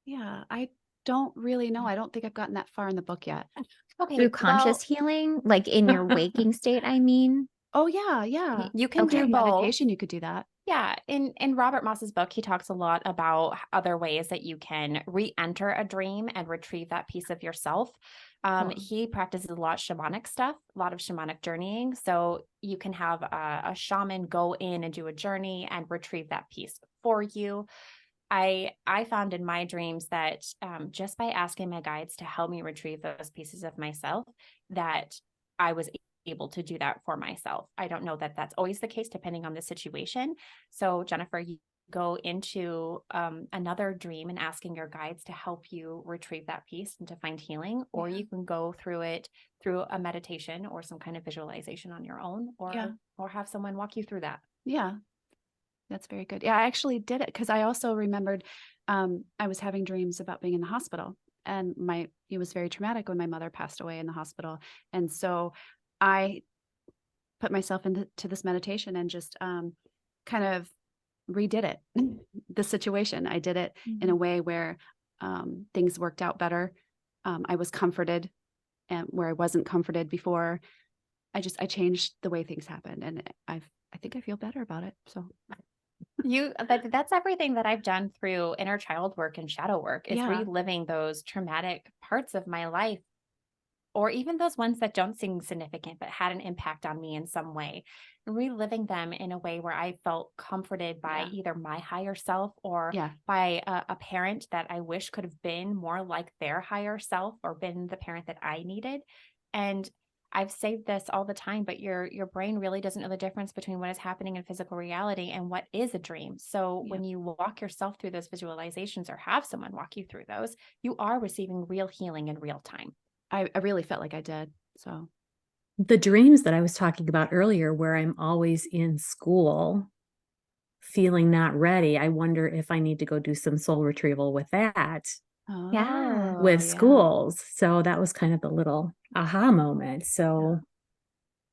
Yeah, I don't really know. I don't think I've gotten that far in the book yet. Okay. Through conscious healing, like in your waking state, I mean. Oh, yeah, yeah. you can Okay. do both. Meditation, you could do that. Yeah, in Robert Moss's book, he talks a lot about other ways that you can re-enter a dream and retrieve that piece of yourself. Cool. He practices a lot of shamanic stuff, a lot of shamanic journeying. So you can have a shaman go in and do a journey and retrieve that piece for you. I found in my dreams that just by asking my guides to help me retrieve those pieces of myself, that I was able to do that for myself. I don't know that that's always the case depending on the situation. So Jennifer, you go into another dream and asking your guides to help you retrieve that piece and to find healing, or Yeah. you can go through it through a meditation or some kind of visualization on your own, or have someone walk you through that. Yeah, that's very good. Yeah, I actually did it because I also remembered I was having dreams about being in the hospital, and it was very traumatic when my mother passed away in the hospital. And so I put myself into this meditation and just kind of redid it, the situation. I did it in a way where things worked out better. I was comforted, and where I wasn't comforted before. I changed the way things happened, and I think I feel better about it. So That's everything that I've done through inner child work and shadow work, is Yeah. reliving those traumatic parts of my life, or even those ones that don't seem significant but had an impact on me in some way, and reliving them in a way where I felt comforted by either my higher self or by a parent that I wish could have been more like their higher self or been the parent that I needed. And I've saved this all the time, but your brain really doesn't know the difference between what is happening in physical reality and what is a dream. So when you walk yourself through those visualizations or have someone walk you through those, you are receiving real healing in real time. I really felt like I did. So The dreams that I was talking about earlier, where I'm always in school feeling not ready, I wonder if I need to go do some soul retrieval with that. Yeah. With schools. So that was kind of the little aha moment. So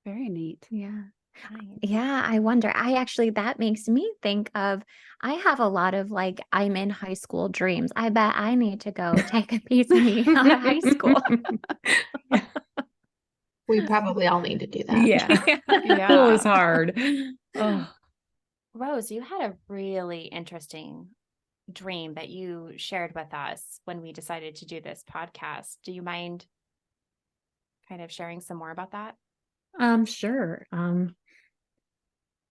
very neat. Yeah. Nice. Yeah, I wonder. That makes me think of, I have a lot of like, I'm in high school dreams. I bet I need to go take a piece of me out of high school. We probably all need to do that. Yeah. School is hard. Oh. Rose, you had a really interesting dream that you shared with us when we decided to do this podcast. Do you mind kind of sharing some more about that? Sure.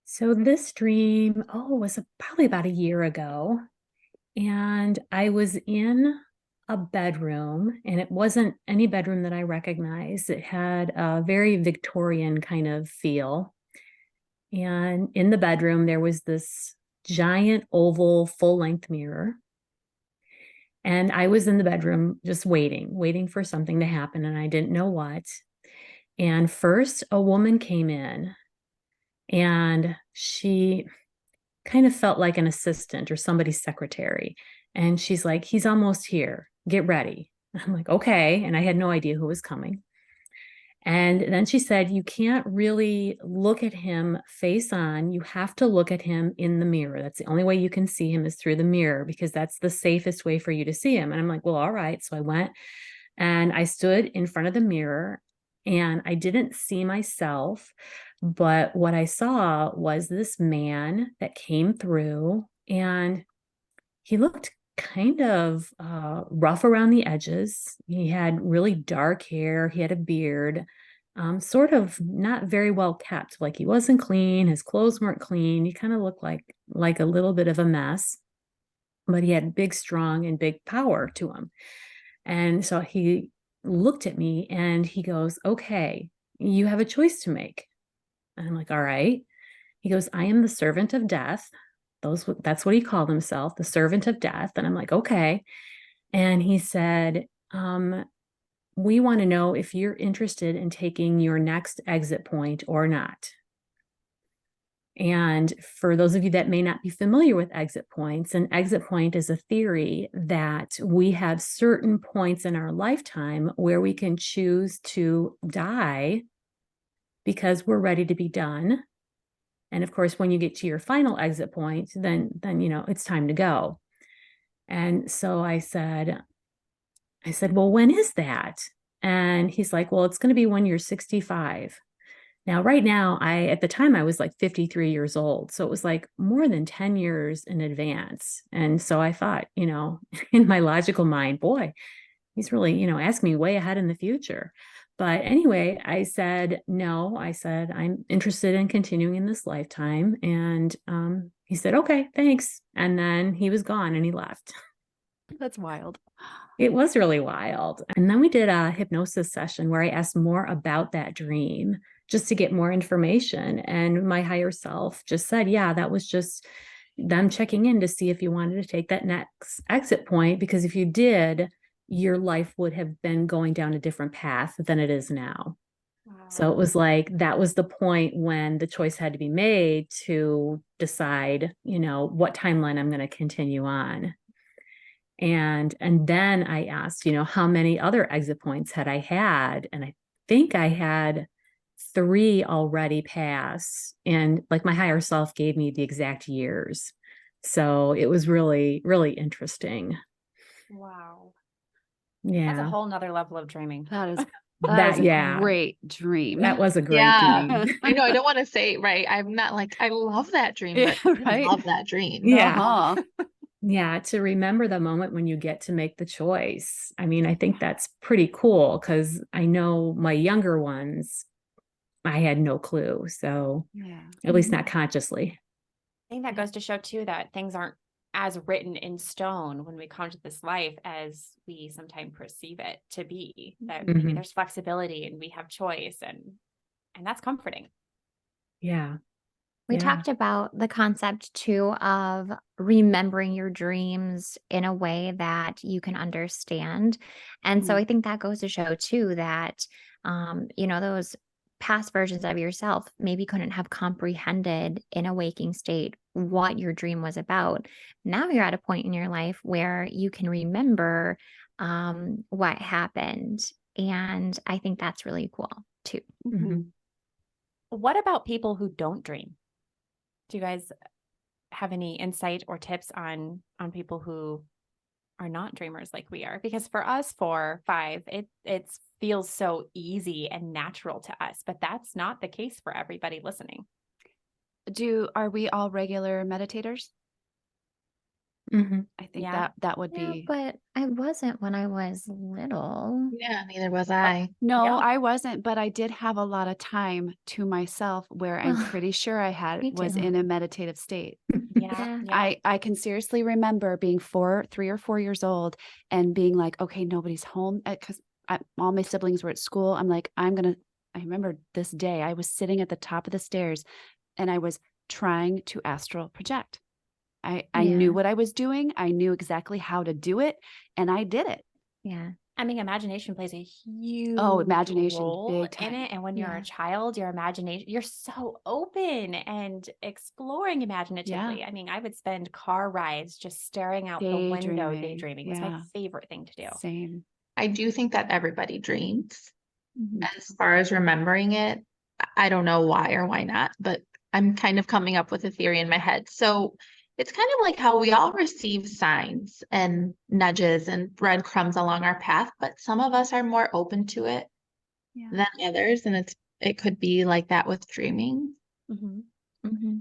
So this dream, was probably about a year ago. And I was in a bedroom, and it wasn't any bedroom that I recognized. It had a very Victorian kind of feel. And in the bedroom, there was this giant oval full-length mirror. And I was in the bedroom just waiting for something to happen, and I didn't know what. And first, a woman came in, and she kind of felt like an assistant or somebody's secretary. And she's like, he's almost here. Get ready. I'm like, okay. And I had no idea who was coming. And then she said, you can't really look at him face on. You have to look at him in the mirror. That's the only way you can see him is through the mirror, because that's the safest way for you to see him. And I'm like, well, all right. So I went and I stood in front of the mirror, and I didn't see myself, but what I saw was this man that came through, and he looked kind of rough around the edges. He had really dark hair. He had a beard, sort of not very well kept. Like, he wasn't clean. His clothes weren't clean. He kind of looked like a little bit of a mess, but he had big, strong, and big power to him. And so he looked at me and he goes, okay, you have a choice to make. And I'm like, all right. He goes, I am the servant of death. That's what he called himself, the servant of death. And I'm like, okay. And he said, we want to know if you're interested in taking your next exit point or not. And for those of you that may not be familiar with exit points, an exit point is a theory that we have certain points in our lifetime where we can choose to die because we're ready to be done. And of course, when you get to your final exit point, then it's time to go. And so I said, well, when is that? And he's like, well, it's going to be when you're 65. Now, right now, at the time I was like 53 years old. So it was like more than 10 years in advance. And so I thought, in my logical mind, boy, he's really, asking me way ahead in the future. But anyway, I said, no, I'm interested in continuing in this lifetime. And he said, okay, thanks. And then he was gone and he left. That's wild. It was really wild. And then we did a hypnosis session where I asked more about that dream just to get more information. And my higher self just said, yeah, that was just them checking in to see if you wanted to take that next exit point, because if you did, your life would have been going down a different path than it is now. Wow. So it was like, that was the point when the choice had to be made to decide, what timeline I'm going to continue on. And then I asked, how many other exit points had I had? And I think I had 3 already pass. And like, my higher self gave me the exact years. So it was really, really interesting. Wow. Yeah. That's a whole nother level of dreaming. That is a great dream. That was a great dream. I know. I don't want to say, right. I'm not like, I love that dream, but I love that dream. Yeah. Uh-huh. Yeah. To remember the moment when you get to make the choice. I mean, I think that's pretty cool, because I know my younger ones, I had no clue. So at least not consciously. I think that goes to show too that things aren't as written in stone when we come to this life as we sometimes perceive it to be. That maybe there's flexibility and we have choice, and that's comforting. Yeah. We talked about the concept too of remembering your dreams in a way that you can understand. And so I think that goes to show too that, those past versions of yourself maybe couldn't have comprehended in a waking state what your dream was about. Now you're at a point in your life where you can remember what happened. And I think that's really cool too. Mm-hmm. What about people who don't dream? Do you guys have any insight or tips on people who are not dreamers like we are? Because for us 4, 5, it feels so easy and natural to us, but that's not the case for everybody listening. Are we all regular meditators? Mhm. I think Yeah. that would Yeah, be. but I wasn't when I was little. Yeah, neither was I. No, Yeah. I wasn't, but I did have a lot of time to myself where I'm Well, pretty sure I me was too. in a meditative state. Yeah. Yeah. I can seriously remember being 3 or 4 years old and being like, okay, nobody's home because all my siblings were at school. I'm like, I remember this day I was sitting at the top of the stairs and I was trying to astral project. I Yeah. knew what I was doing. I knew exactly how to do it, and I did it. Yeah. I mean, imagination plays a huge Imagination, role big in time. it. And when you're Yeah. a child, your imagination, you're so open and exploring imaginatively. I mean, I would spend car rides just staring out the window, daydreaming. It was my Yeah. favorite thing to do. Same. I do think that everybody dreams. Mhm. As far as remembering it, I don't know why or why not, but I'm kind of coming up with a theory in my head. So it's kind of like how we all receive signs and nudges and breadcrumbs along our path, but some of us are more open to it Yeah. than others, and it could be like that with dreaming. Mhm. Mm-hmm.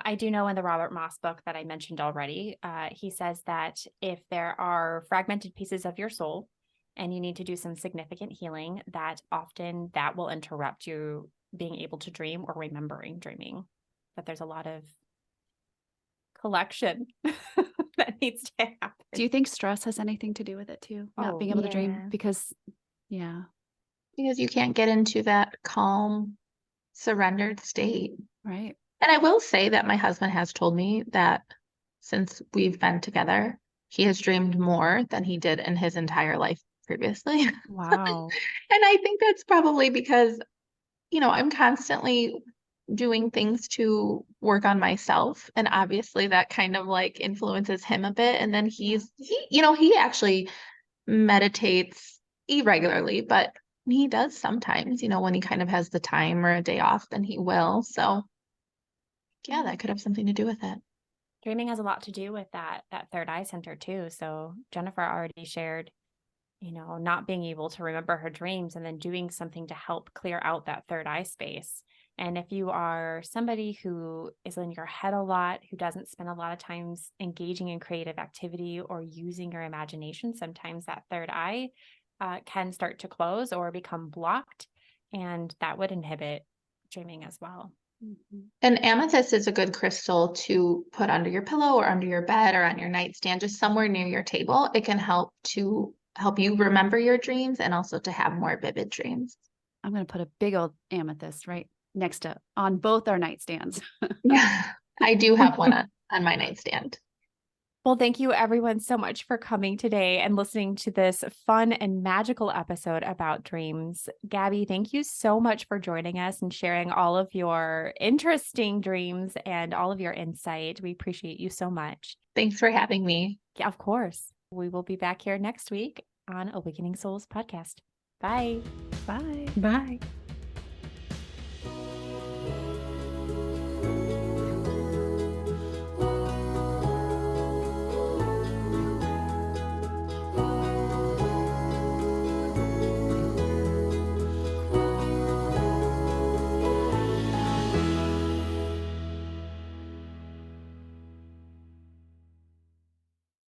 I do know in the Robert Moss book that I mentioned already, he says that if there are fragmented pieces of your soul and you need to do some significant healing, that often that will interrupt you being able to dream or remembering dreaming. That there's a lot of collection that needs to happen. Do you think stress has anything to do with it too? Not Oh, being able to yeah. dream because, yeah, Because you can't get into that calm, surrendered state. right. And I will say that my husband has told me that since we've been together, he has dreamed more than he did in his entire life previously. Wow. And I think that's probably because, I'm constantly doing things to work on myself. And obviously that kind of like influences him a bit. And then he actually meditates irregularly, but he does sometimes, when he kind of has the time or a day off, then he will. So yeah, that could have something to do with it. dreaming has a lot to do with that third eye center too. So Jennifer already shared, not being able to remember her dreams and then doing something to help clear out that third eye space. And if you are somebody who is in your head a lot, who doesn't spend a lot of times engaging in creative activity or using your imagination, sometimes that third eye can start to close or become blocked, and that would inhibit dreaming as well. Mhm. And amethyst is a good crystal to put under your pillow or under your bed or on your nightstand, just somewhere near your table. It can help you remember your dreams and also to have more vivid dreams. I'm going to put a big old amethyst right next to on both our nightstands. Yeah, I do have one on my nightstand. Well, thank you everyone so much for coming today and listening to this fun and magical episode about dreams. Gaby, thank you so much for joining us and sharing all of your interesting dreams and all of your insight. We appreciate you so much. Thanks for having me. Yeah, of course. We will be back here next week on Awakening Souls podcast. Bye. Bye. Bye.